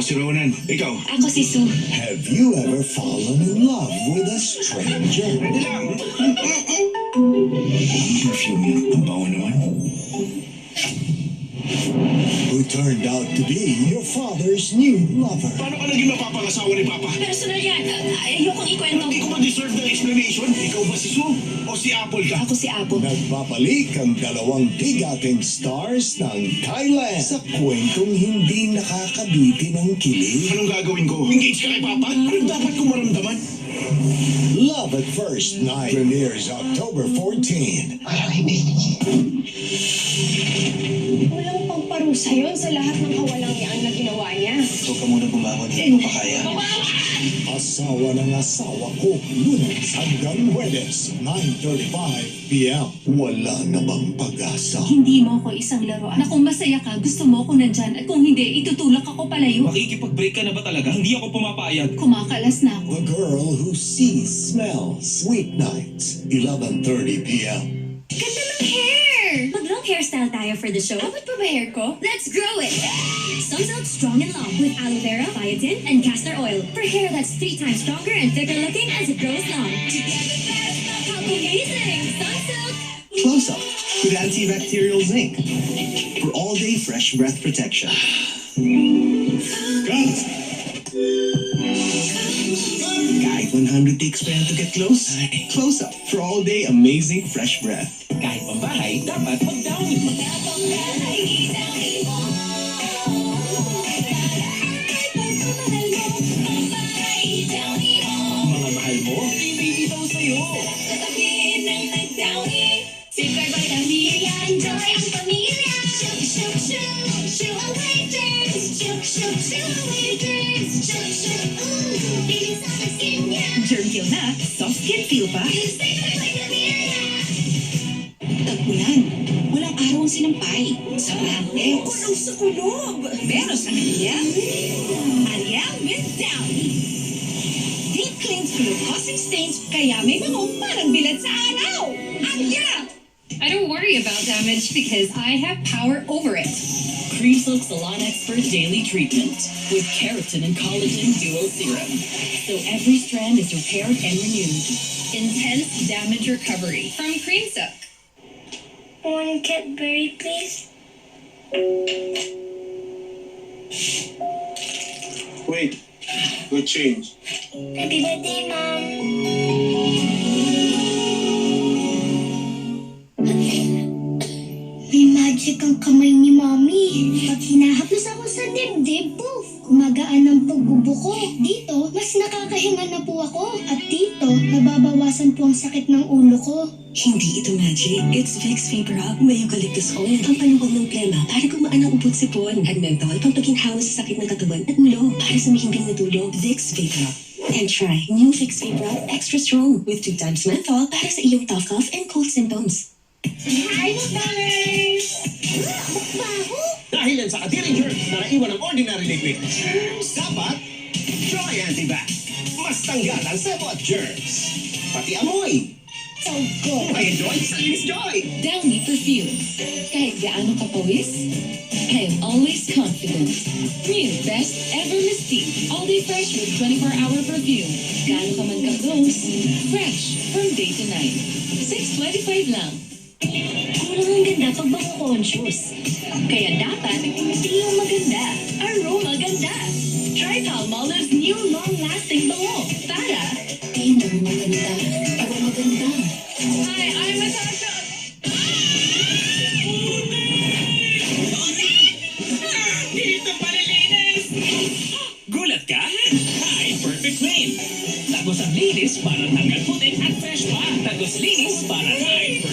si Ronan. Ikaw? Ako si Sue. Have you ever fallen in love with a stranger? Pwede lang. Ang perfume yun. Ang bango naman. Who turned out to be your father's new lover? Paano ka naging mapapangasawa ni Papa? Personal yan. Ayokong ikwento. Hindi ko ma-deserve ng explanation. Ikaw ba si Sue? O si Apple ka? Ako si Apo. Nagbabalik ang dalawang bigating stars ng Thailand sa kwentong hindi nakakabitin ng kilig. Anong gagawin ko? Engage ka kay Papa? Anong dapat kong maramdaman? Love at First Night premieres October 14. Walang pagparusa yun sa lahat ng kawalang-yaan na ginawa niya. Huwag ka muna bumangon. Hindi mo pa kaya. Asawa ng asawa ko, Lunes hanggang Huwebes, 9:35 p.m. Wala na bang pag-asa? Hindi mo ako isang laruan. Na kung masaya ka, gusto mo ako nandyan. At kung hindi, itutulak ako palayo. Makikipag-break ka na ba talaga? Hindi ako pumapayag. Kumakalas na ako. The Girl Who Sees Smells, weeknights, 11:30 p.m. Ganda ng hair! Mag-long hairstyle tayo for the show. Abot pa ba hair ko? Let's grow it! Sunsilk Strong and Long with aloe vera, biotin, and castor oil for hair that's 3 times stronger and thicker looking as it grows long. How amazing! Sunsilk! Close Up with antibacterial zinc for all-day fresh breath protection. Kahit 100 takes pa yan to get close, Close Up for all-day amazing fresh breath. Kahit pambahay, dapat mag-downy. Mga mahal mo, bibitaw sa'yo. Safeguard by Pamilya, enjoy ang pamilya! Shoot, shoot, shoot! Shoot away germs! Shoot, shoot, shoot away germs! Shoot, shoot, ooh! Bilis ang skin niya! Germ kill na, soft skin feel pa. Safeguard by Pamilya! Tag-ulan, walang araw ang sinampay. Sa blankets. Kulong sa kulob. Pero sa kanya, Ariel with Downy. Deep cleans glucosing stains, kaya may bango parang bilad sa araw. Ariel! I don't worry about damage because I have power over it. Creamsilk Salon Expert Daily Treatment with keratin and collagen duo serum. So every strand is repaired and renewed. Intense damage recovery from Creamsilk. One Cadbury, please. Wait. Good change. Happy birthday, Mom! May magic ang kamay ni Mommy. Pag hinahaplos ako sa dibdib, poof! Gumagaan ang pagbubuko. Dito, mas nakakahinga na po ako. At dito, nababawasan po ang sakit ng ulo ko. Hindi ito magic. It's Vicks Vapor Rub. May eucalyptus oil. Pampaluwag ng plema para gumaan ang ubod sipon. At menthol, pampaginhawa sa sakit ng katawan at mulo para sa mahimbing na tulog. Vicks Vapor Rub. And try new Vicks Vapor Rub Extra Strong with 2 times menthol para sa iyong tough cough and cold symptoms. Hi, Mabars! Baho! Dahil yan sa katiring germs na naiwan ng ordinary liquid, dapat Joy Antibac. Mas tanggal ang sebo at germs. Pati amoy. So good! May enjoy sa linis Joy. Downy Perfume. Kahit gaano ka pawis, I am always confident. New Best Ever Mystique. All day fresh with 24-hour perfume. Gaano ka man ka-close, fresh from day to night. $6.25 lang. Kulang ang ganda pag bango conscious. Kaya dapat, hindi yung maganda, aroma ganda. Try Palmolive's new long-lasting bango. Para, hindi na maganda, aroma ganda. Hi, I'm Natasha. Dito pa nilinis! Gulat ka? Hi, Perfect Clean! Tagos ang linis para tanggal putik at fresh pa. Tagos linis para high